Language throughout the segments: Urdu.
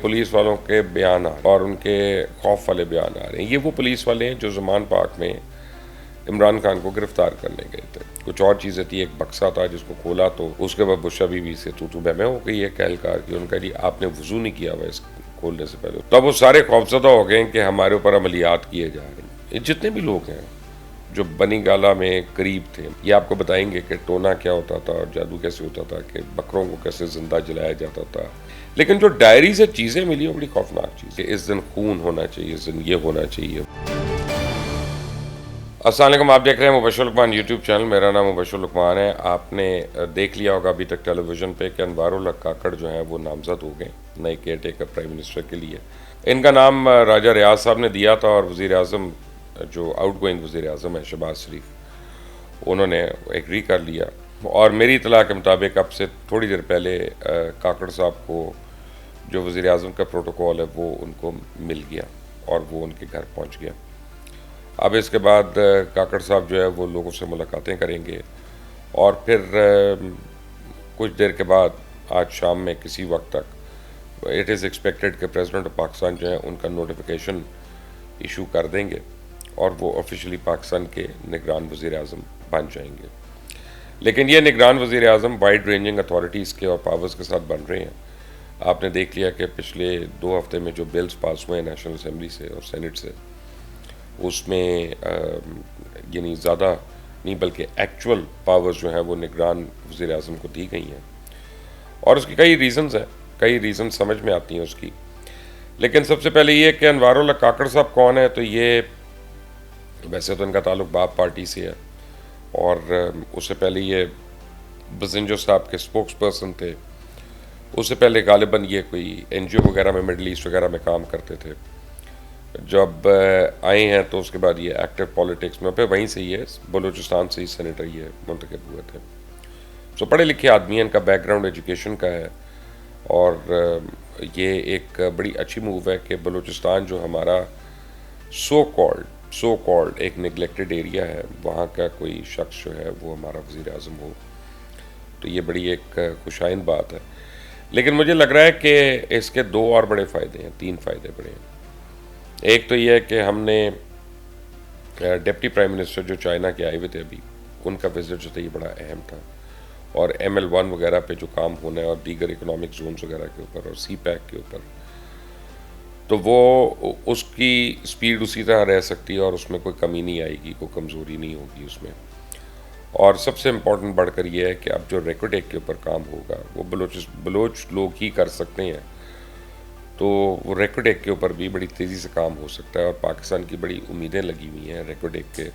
پولیس والوں کے بیان اور ان کے خوف والے بیان آ رہے ہیں. یہ وہ پولیس والے ہیں جو زمان پاک میں عمران خان کو گرفتار کرنے گئے تھے. کچھ اور چیزیں تھی، ایک بکسا تھا جس کو کھولا تو اس کے بعد بشا بی بی سے تو بہمیں ہو گئی ہے اہلکار کی. ان کا جی آپ نے وضو نہیں کیا ہوا اس کھولنے سے پہلے. تب وہ سارے خوفزدہ ہو گئے کہ ہمارے اوپر عملیات کیے جا رہے ہیں. یہ جتنے بھی لوگ ہیں جو بنی گالا میں قریب تھے یہ آپ کو بتائیں گے کہ ٹونا کیا ہوتا تھا اور جادو کیسے ہوتا تھا، کہ بکروں کو کیسے زندہ جلایا جاتا تھا. لیکن جو ڈائری سے چیزیں ملی وہ بڑی خوفناک چیز ہے. اس دن خون ہونا چاہیے، اس دن یہ ہونا چاہیے. السلام علیکم، آپ دیکھ رہے ہیں مبشر لقمان یوٹیوب چینل. میرا نام مبشر لقمان ہے. آپ نے دیکھ لیا ہوگا ابھی تک ٹیلی ویژن پہ کہ انوار الحق کاکڑ جو ہیں وہ نامزد ہو گئے نئے کیئر ٹیکر پرائم منسٹر کے لیے. ان کا نام راجہ ریاض صاحب نے دیا تھا اور وزیر اعظم جو آؤٹ گوئنگ وزیر اعظم ہے شہباز شریف، انہوں نے ایگری کر لیا. اور میری اطلاع کے مطابق اب سے تھوڑی دیر پہلے کاکڑ صاحب کو جو وزیر اعظم کا پروٹوکول ہے وہ ان کو مل گیا اور وہ ان کے گھر پہنچ گیا. اب اس کے بعد کاکڑ صاحب جو ہے وہ لوگوں سے ملاقاتیں کریں گے اور پھر کچھ دیر کے بعد آج شام میں کسی وقت تک اٹ از ایکسپیکٹڈ کہ پریزیڈنٹ آف پاکستان جو ہے ان کا نوٹیفیکیشن ایشو کر دیں گے اور وہ آفیشلی پاکستان کے نگران وزیر اعظم بن جائیں گے. لیکن یہ نگران وزیر اعظم وائڈ رینجنگ اتھارٹیز کے اور پاورز کے ساتھ بن رہے ہیں. آپ نے دیکھ لیا کہ پچھلے 2 ہفتے میں جو بلز پاس ہوئے ہیں نیشنل اسمبلی سے اور سینٹ سے، اس میں یعنی زیادہ نہیں بلکہ ایکچول پاورز جو ہیں وہ نگران وزیر اعظم کو دی گئی ہیں. اور اس کی کئی ریزنز ہیں، کئی ریزنز سمجھ میں آتی ہیں اس کی. لیکن سب سے پہلے یہ کہ انوار الحق کاکڑ صاحب کون ہے، تو یہ ویسے تو ان کا تعلق باپ پارٹی سے ہے اور اس سے پہلے یہ بزنجو صاحب کے اسپوکس پرسن تھے. اس سے پہلے غالباً یہ کوئی این جی او وغیرہ میں مڈل ایسٹ وغیرہ میں کام کرتے تھے. جب آئے ہیں تو اس کے بعد یہ ایکٹیو پالیٹکس میں، پھر وہیں سے یہ بلوچستان سے ہی سینیٹر یہ منتخب ہوئے تھے. سو پڑھے لکھے آدمی ہیں، ان کا بیک گراؤنڈ ایجوکیشن کا ہے اور یہ ایک بڑی اچھی موو ہے کہ بلوچستان جو ہمارا سو کالڈ ایک نگلیکٹڈ ایریا ہے، وہاں کا کوئی شخص جو ہے وہ ہمارا وزیر اعظم ہو، تو یہ بڑی ایک خوشائند بات ہے. لیکن مجھے لگ رہا ہے کہ اس کے 2 اور بڑے فائدے ہیں، 3 فائدے بڑے ہیں. ایک تو یہ ہے کہ ہم نے ڈپٹی پرائم منسٹر جو چائنا کے آئے ہوئے تھے ابھی، ان کا وزٹ جو تھا یہ بڑا اہم تھا. اور ML1 وغیرہ پہ جو کام ہونا ہے اور دیگر اکنامک زونز وغیرہ کے اوپر اور سی پیک کے اوپر، تو وہ اس کی سپیڈ اسی طرح رہ سکتی ہے اور اس میں کوئی کمی نہیں آئے گی، کوئی کمزوری نہیں ہوگی اس میں. اور سب سے امپورٹنٹ بڑھ کر یہ ہے کہ اب جو ریکوڈیک کے اوپر کام ہوگا وہ بلوچ لوگ ہی کر سکتے ہیں، تو وہ ریکوڈیک کے اوپر بھی بڑی تیزی سے کام ہو سکتا ہے. اور پاکستان کی بڑی امیدیں لگی ہوئی ہیں ریکوڈیک کے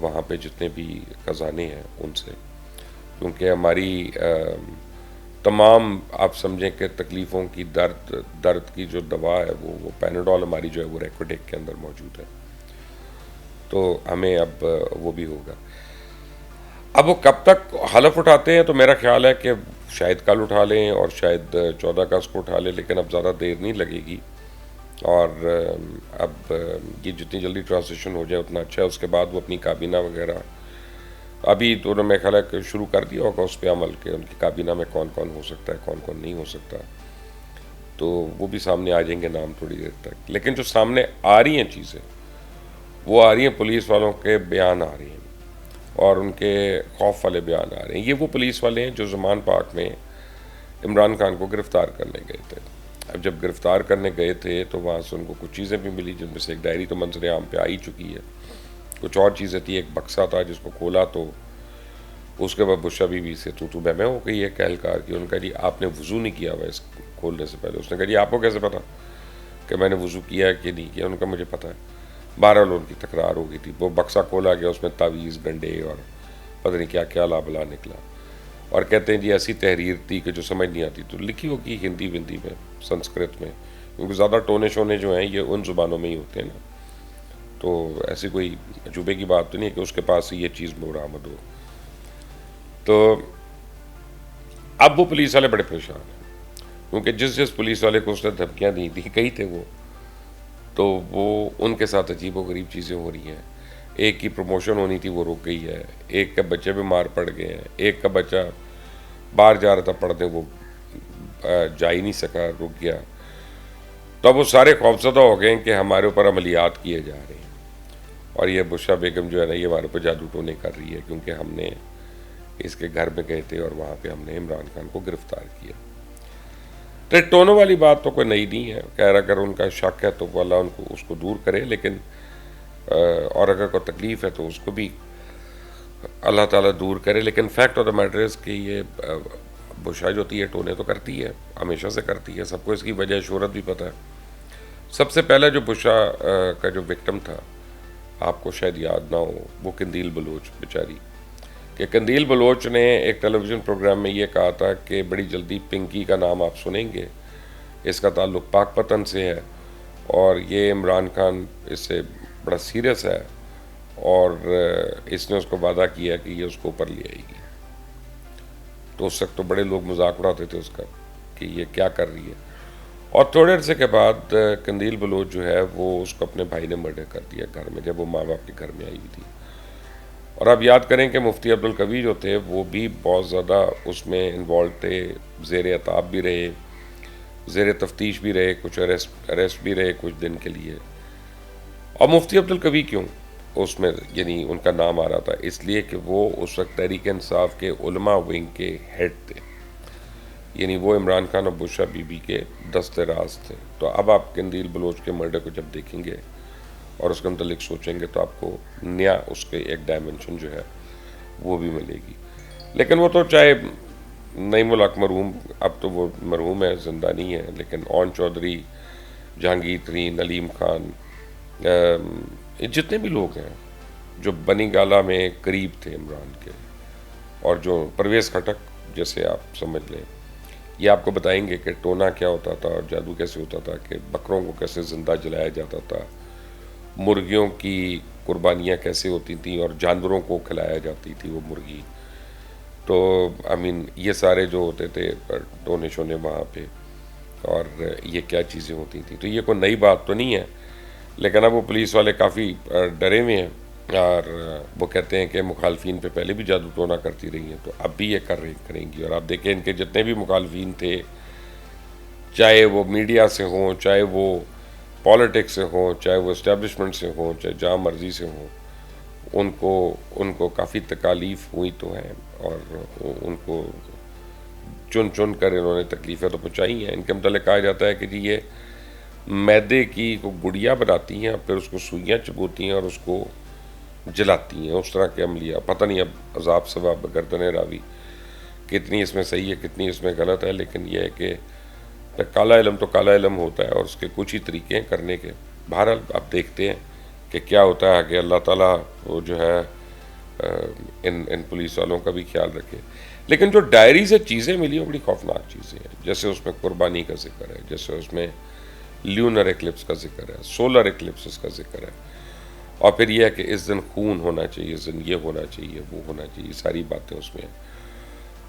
وہاں پہ جتنے بھی خزانے ہیں ان سے، کیونکہ ہماری تمام آپ سمجھیں کہ تکلیفوں کی درد کی جو دوا ہے وہ پیناڈول ہماری جو ہے وہ ریکوڈیک کے اندر موجود ہے. تو ہمیں اب وہ بھی ہوگا. اب وہ کب تک حلف اٹھاتے ہیں، تو میرا خیال ہے کہ شاید کل اٹھا لیں اور شاید 14 اگست کو اٹھا لیں، لیکن اب زیادہ دیر نہیں لگے گی. اور اب یہ جتنی جلدی ٹرانزیشن ہو جائے اتنا اچھا ہے. اس کے بعد وہ اپنی کابینہ وغیرہ ابھی تو انہوں نے خیال ہے کہ شروع کر دیا ہوگا اس پہ عمل، کہ ان کی کابینہ میں کون کون ہو سکتا ہے، کون کون نہیں ہو سکتا. تو وہ بھی سامنے آ جائیں گے نام تھوڑی دیر تک. لیکن جو سامنے آ رہی ہیں چیزیں وہ آ رہی ہیں، پولیس والوں کے بیان آ رہے ہیں اور ان کے خوف والے بیان آ رہے ہیں. یہ وہ پولیس والے ہیں جو زمان پاک میں عمران خان کو گرفتار کرنے گئے تھے. اب جب گرفتار کرنے گئے تھے تو وہاں سے ان کو کچھ چیزیں بھی ملی، جن میں سے ایک ڈائری تو منظر عام پہ آ ہی چکی ہے. کچھ اور چیزیں تھی، ایک بکسا تھا جس کو کھولا تو اس کے بعد بشا بی بی سے تو بہمیں ہو گئی ہے اہلکار کی. ان کا جی آپ نے وضو نہیں کیا ہوا اس کھولنے سے پہلے. اس نے کہا جی آپ کو کیسے پتا کہ میں نے وضو کیا ہے کہ نہیں کیا. ان کا مجھے پتا ہے. بہرحال ان کی تکرار ہو گئی تھی. وہ بکسا کھولا گیا، اس میں تعویذ ڈنڈے اور پتہ نہیں کیا کیا لابلا نکلا. اور کہتے ہیں جی ایسی تحریر تھی کہ جو سمجھ نہیں آتی، تو لکھی ہوگی ہندی وندی میں، سنسکرت میں، کیونکہ زیادہ ٹونے شونے جو ہیں یہ ان زبانوں میں ہی ہوتے ہیں نا. تو ایسی کوئی عجوبے کی بات تو نہیں ہے کہ اس کے پاس ہی یہ چیز برآمد ہو. تو اب وہ پولیس والے بڑے پریشان ہیں، کیونکہ جس پولیس والے کو اس نے دھمکیاں دی تھی، کئی تھے وہ، تو وہ ان کے ساتھ عجیب و غریب چیزیں ہو رہی ہیں. ایک کی پروموشن ہونی تھی وہ رک گئی ہے، ایک کے بچے بیمار پڑ گئے ہیں، ایک کا بچہ باہر جا رہا تھا پڑھنے، وہ جا ہی نہیں سکا، رک گیا. تو اب وہ سارے خوفزدہ ہو گئے ہیں کہ ہمارے اوپر عملیات کیے جا رہے ہیں، اور یہ بشرا بیگم جو ہے نا یہ ہمارے اوپر جادو ٹونے کر رہی ہے، کیونکہ ہم نے اس کے گھر میں گئے تھے اور وہاں پہ ہم نے عمران خان کو گرفتار کیا۔ تو ٹونوں والی بات تو کوئی نئی نہیں ہے، خیر اگر ان کا شک ہے تو وہ اللہ ان کو اس کو دور کرے، لیکن اور اگر کوئی تکلیف ہے تو اس کو بھی اللہ تعالیٰ دور کرے، لیکن fact of the matter is کہ یہ بشرا جو ہوتی ہے ٹونے تو کرتی ہے، ہمیشہ سے کرتی ہے، سب کو اس کی وجہ شہرت بھی پتہ ہے۔ سب سے پہلا جو بشرا کا جو وکٹم تھا، آپ کو شاید یاد نہ ہو، وہ قندیل بلوچ بیچاری، کہ قندیل بلوچ نے ایک ٹیلی ویژن پروگرام میں یہ کہا تھا کہ بڑی جلدی پنکی کا نام آپ سنیں گے، اس کا تعلق پاک پتن سے ہے، اور یہ عمران خان اس سے بڑا سیریس ہے، اور اس نے اس کو وعدہ کیا کہ یہ اس کو اوپر لے آئے گی۔ تو اس وقت تو بڑے لوگ مذاق اڑاتے تھے اس کا کہ یہ کیا کر رہی ہے، اور تھوڑے عرصے کے بعد قندیل بلوچ جو ہے وہ اس کو اپنے بھائی نے مرڈر کر دیا گھر میں، جب وہ ماں باپ کے گھر میں آئی ہوئی تھی۔ اور آپ یاد کریں کہ مفتی عبدالقوی جو تھے وہ بھی بہت زیادہ اس میں انوالو تھے، زیر عتاب بھی رہے، زیر تفتیش بھی رہے، کچھ اریسٹ بھی رہے کچھ دن کے لیے۔ اور مفتی عبدالقوی کیوں اس میں یعنی ان کا نام آ رہا تھا؟ اس لیے کہ وہ اس وقت تحریک انصاف کے علماء ونگ کے ہیڈ تھے، یعنی وہ عمران خان اور بشرا بی بی کے دست راز تھے۔ تو اب آپ قندیل بلوچ کے مرڈر کو جب دیکھیں گے اور اس کے متعلق سوچیں گے تو آپ کو نیا اس کے ایک ڈائمنشن جو ہے وہ بھی ملے گی۔ لیکن وہ تو چاہے نعیم الحق مرحوم، اب تو وہ مرحوم ہے، زندہ نہیں ہے، لیکن اون چودھری، جہانگیر ترین، علیم خان، جتنے بھی لوگ ہیں جو بنی گالہ میں قریب تھے عمران کے، اور جو پرویز خٹک جیسے آپ سمجھ لیں، یہ آپ کو بتائیں گے کہ ٹونا کیا ہوتا تھا اور جادو کیسے ہوتا تھا، کہ بکروں کو کیسے زندہ جلایا جاتا تھا، مرغیوں کی قربانیاں کیسے ہوتی تھیں اور جانوروں کو کھلایا جاتی تھی وہ مرغی۔ تو یہ سارے جو ہوتے تھے ٹونے شونے وہاں پہ، اور یہ کیا چیزیں ہوتی تھیں، تو یہ کوئی نئی بات تو نہیں ہے، لیکن اب وہ پولیس والے کافی ڈرے ہوئے ہیں، اور وہ کہتے ہیں کہ مخالفین پہ پہلے بھی جادو ٹونا کرتی رہی ہیں تو اب بھی یہ کریں گی۔ اور آپ دیکھیں ان کے جتنے بھی مخالفین تھے، چاہے وہ میڈیا سے ہوں، چاہے وہ پالیٹکس سے ہوں، چاہے وہ اسٹیبلشمنٹ سے ہوں، چاہے جہاں مرضی سے ہوں، ان کو کافی تکالیف ہوئی تو ہیں، اور ان کو چن کر انہوں نے تکلیفیں تو پہنچائی ہیں۔ ان کے متعلق کہا جاتا ہے کہ جی یہ میدے کی کو گڑیا بناتی ہیں، پھر اس کو سوئیاں چبوتی ہیں اور اس کو جلاتی ہیں، اس طرح کے عملیہ، پتہ نہیں اب عذاب ثواب گردن راوی کتنی اس میں صحیح ہے کتنی اس میں غلط ہے، لیکن یہ ہے کہ کالا علم تو کالا علم ہوتا ہے، اور اس کے کچھ ہی طریقے ہیں کرنے کے۔ بہرحال آپ دیکھتے ہیں کہ کیا ہوتا ہے کہ اللہ تعالیٰ وہ جو ہے ان پولیس والوں کا بھی خیال رکھے۔ لیکن جو ڈائری سے چیزیں ملی وہ بڑی خوفناک چیزیں ہیں، جیسے اس میں قربانی کا ذکر ہے، جیسے اس میں لیونر ایکلپس کا ذکر ہے، سولر ایکلپسز کا ذکر ہے، اور پھر یہ ہے کہ اس دن خون ہونا چاہیے، اس دن یہ ہونا چاہیے، وہ ہونا چاہیے، ساری باتیں اس میں ہیں۔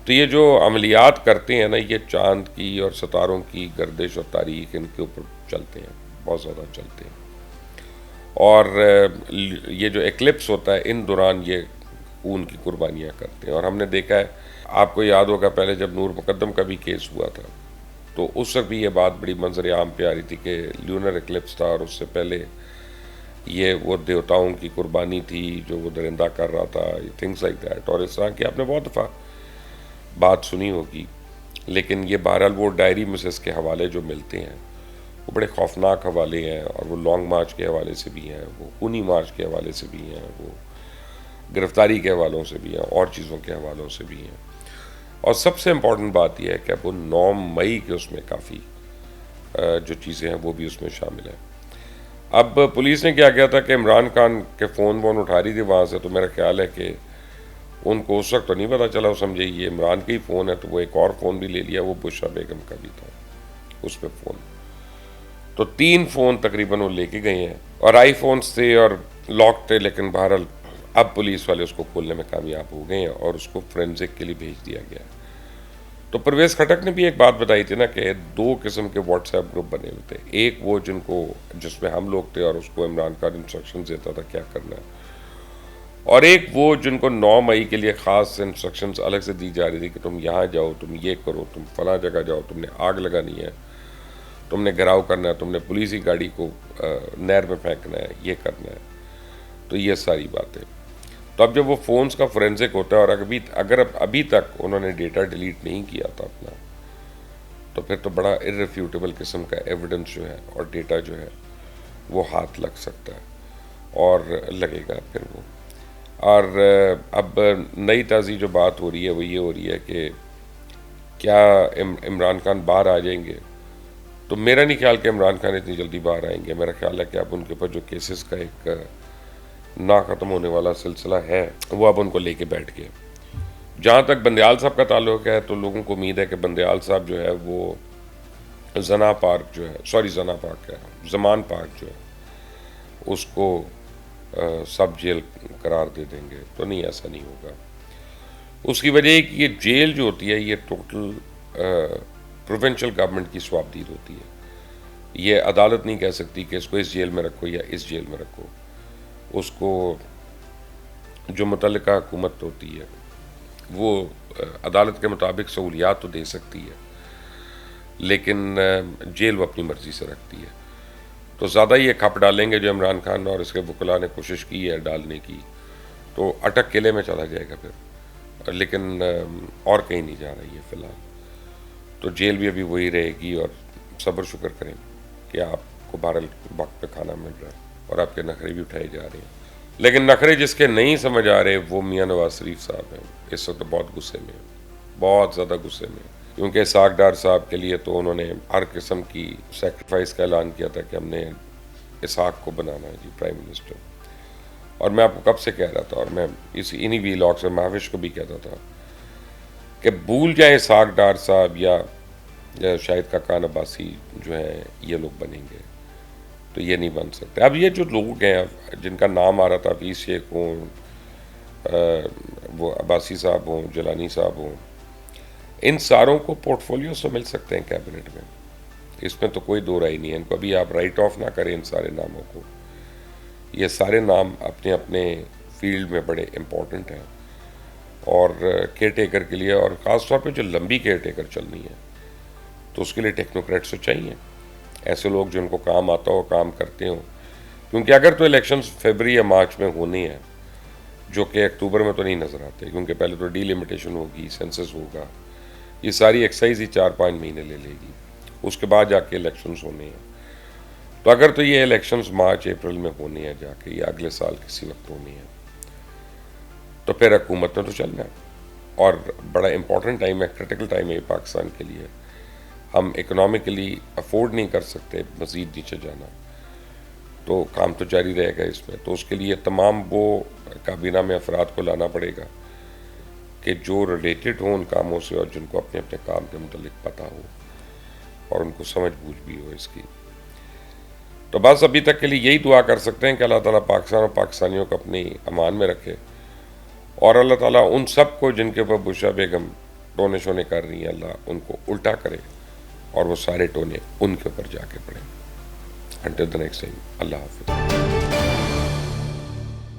تو یہ جو عملیات کرتے ہیں نا، یہ چاند کی اور ستاروں کی گردش اور تاریخ ان کے اوپر چلتے ہیں، بہت زیادہ چلتے ہیں، اور یہ جو ایکلپس ہوتا ہے ان دوران یہ خون کی قربانیاں کرتے ہیں۔ اور ہم نے دیکھا ہے، آپ کو یاد ہوگا پہلے جب نور مقدم کا بھی کیس ہوا تھا تو اس وقت بھی یہ بات بڑی منظر عام پہ آ رہی تھی کہ لیونر ایکلپس تھا، اور اس سے پہلے یہ وہ دیوتاؤں کی قربانی تھی جو وہ درندہ کر رہا تھا، تھنگس لائک دیٹ، اور اس طرح کی آپ نے بہت دفعہ بات سنی ہوگی۔ لیکن یہ بہرحال وہ ڈائری مسز کے حوالے جو ملتے ہیں وہ بڑے خوفناک حوالے ہیں، اور وہ لانگ مارچ کے حوالے سے بھی ہیں، وہ خونی مارچ کے حوالے سے بھی ہیں، وہ گرفتاری کے حوالوں سے بھی ہیں، اور چیزوں کے حوالوں سے بھی ہیں۔ اور سب سے امپورٹنٹ بات یہ ہے کہ اب وہ 9 مئی کے اس میں کافی جو چیزیں ہیں وہ بھی اس میں شامل ہیں۔ اب پولیس نے کیا کیا تھا کہ عمران خان کے فون اٹھا رہی تھی وہاں سے، تو میرا خیال ہے کہ ان کو اس وقت تو نہیں پتا چلا، وہ سمجھے یہ عمران کا ہی فون ہے، تو وہ ایک اور فون بھی لے لیا، وہ بشرا بیگم کا بھی تھا اس پہ فون۔ تو 3 فون تقریباً وہ لے کے گئے ہیں، اور آئی فونز تھے اور لاک تھے، لیکن بہرحال اب پولیس والے اس کو کھولنے میں کامیاب ہو گئے ہیں اور اس کو فورینزک کے لیے بھیج دیا گیا۔ تو پرویز خٹک نے بھی ایک بات بتائی تھی نا کہ 2 قسم کے واٹس ایپ گروپ بنے ہوئے تھے، ایک وہ جس میں ہم لوگ تھے اور اس کو عمران خان انسٹرکشنز دیتا تھا کیا کرنا ہے، اور ایک وہ جن کو 9 مئی کے لیے خاص انسٹرکشنز الگ سے دی جا رہی تھی کہ تم یہاں جاؤ، تم یہ کرو، تم فلاں جگہ جاؤ، تم نے آگ لگانی ہے، تم نے گھراؤ کرنا ہے, تم نے پولیس کی گاڑی کو نہر میں پھینکنا ہے, یہ کرنا ہے. تو یہ ساری باتیں. تو اب جب وہ فونز کا فورینزک ہوتا ہے اور اگر ابھی تک انہوں نے ڈیٹا ڈیلیٹ نہیں کیا تھا اپنا, تو پھر تو بڑا ارریفیوٹیبل قسم کا ایویڈنس جو ہے اور ڈیٹا جو ہے وہ ہاتھ لگ سکتا ہے اور لگے گا پھر وہ. اور اب نئی تازی جو بات ہو رہی ہے وہ یہ ہو رہی ہے کہ کیا عمران خان باہر آ جائیں گے. تو میرا نہیں خیال کہ عمران خان اتنی جلدی باہر آئیں گے. میرا خیال ہے کہ اب ان کے اوپر جو کیسز کا ایک نہ ختم ہونے والا سلسلہ ہے وہ اب ان کو لے کے بیٹھ گئے. جہاں تک بندیال صاحب کا تعلق ہے تو لوگوں کو امید ہے کہ بندیال صاحب جو ہے وہ زمان پارک جو ہے اس کو سب جیل قرار دے دیں گے. تو نہیں, ایسا نہیں ہوگا. اس کی وجہ ہے کہ یہ جیل جو ہوتی ہے یہ ٹوٹل پروونشل گورنمنٹ کی سوابدید ہوتی ہے. یہ عدالت نہیں کہہ سکتی کہ اس کو اس جیل میں رکھو یا اس جیل میں رکھو. اس کو جو متعلقہ حکومت ہوتی ہے وہ عدالت کے مطابق سہولیات تو دے سکتی ہے, لیکن جیل وہ اپنی مرضی سے رکھتی ہے. تو زیادہ یہ کھپ ڈالیں گے جو عمران خان اور اس کے وکلاء نے کوشش کی ہے ڈالنے کی, تو اٹک قلعے میں چلا جائے گا پھر, لیکن اور کہیں نہیں جا رہی ہے فی الحال. تو جیل بھی ابھی وہی رہے گی, اور صبر شکر کریں کہ آپ کو بہرحال وقت پہ کھانا مل رہا ہے اور آپ کے نخرے بھی اٹھائے جا رہے ہیں. لیکن نخرے جس کے نہیں سمجھ آ رہے وہ میاں نواز شریف صاحب ہیں. اس وقت بہت غصے میں ہیں, بہت زیادہ غصے میں ہیں, کیونکہ اسحاق ڈار صاحب کے لیے تو انہوں نے ہر قسم کی سیکریفائس کا اعلان کیا تھا کہ ہم نے اسحاق کو بنانا ہے جی پرائم منسٹر. اور میں آپ کو کب سے کہہ رہا تھا, اور میں انہی ویلاگس میں مہاوش کو بھی کہتا تھا کہ بھول جائیں اسحاق ڈار صاحب یا شاہد خاقان عباسی جو ہیں یہ لوگ بنیں گے. تو یہ نہیں بن سکتے. اب یہ جو لوگ ہیں جن کا نام آ رہا تھا, حفیظ شیخ ہوں, وہ عباسی صاحب ہوں, جیلانی صاحب ہوں, ان ساروں کو پورٹ فولیو سے مل سکتے ہیں کیبنٹ میں. اس میں تو کوئی دو رائے نہیں ہے. ان کو ابھی آپ رائٹ آف نہ کریں ان سارے ناموں کو. یہ سارے نام اپنے اپنے فیلڈ میں بڑے امپورٹنٹ ہیں اور کیئر ٹیکر کے لیے, اور خاص طور پہ جو لمبی کیئر ٹیکر چلنی ہے تو اس کے لیے ٹیکنوکریٹس تو چاہیے, ایسے لوگ جن کو کام آتا ہو, کام کرتے ہوں. کیونکہ اگر تو الیکشنز فیبری یا مارچ میں ہونی ہے, جو کہ اکتوبر میں تو نہیں نظر آتے, کیونکہ پہلے تو ڈی لمیٹیشن ہوگی, سینسس ہوگا, یہ ساری ایکسرسائز ہی 4-5 مہینے لے گی. اس کے بعد جا کے الیکشنز ہونے ہیں. تو اگر تو یہ الیکشنز مارچ اپریل میں ہونے ہیں جا کے, یا اگلے سال کسی وقت ہونی ہے, تو پھر حکومت میں تو چلنا ہے. اور بڑا امپورٹنٹ ٹائم ہے, کرٹیکل ٹائم ہے پاکستان کے لیے. ہم اکنامکلی افورڈ نہیں کر سکتے مزید نیچے جانا, تو کام تو جاری رہے گا اس میں. تو اس کے لیے تمام وہ کابینہ میں افراد کو لانا پڑے گا کہ جو ریلیٹڈ ہوں ان کاموں سے, اور جن کو اپنے اپنے کام کے متعلق پتہ ہو اور ان کو سمجھ بوجھ بھی ہو اس کی. تو بس ابھی تک کے لیے یہی دعا کر سکتے ہیں کہ اللہ تعالیٰ پاکستان اور پاکستانیوں کو اپنی امان میں رکھے, اور اللہ تعالیٰ ان سب کو جن کے اوپر بشرا بیگم ٹونے شونے کر رہی ہیں, اللہ ان کو الٹا کرے اور وہ سارے ٹونے ان کے اوپر جا کے پڑیں. انٹل دی نیکسٹ ٹائم, اللہ حافظ.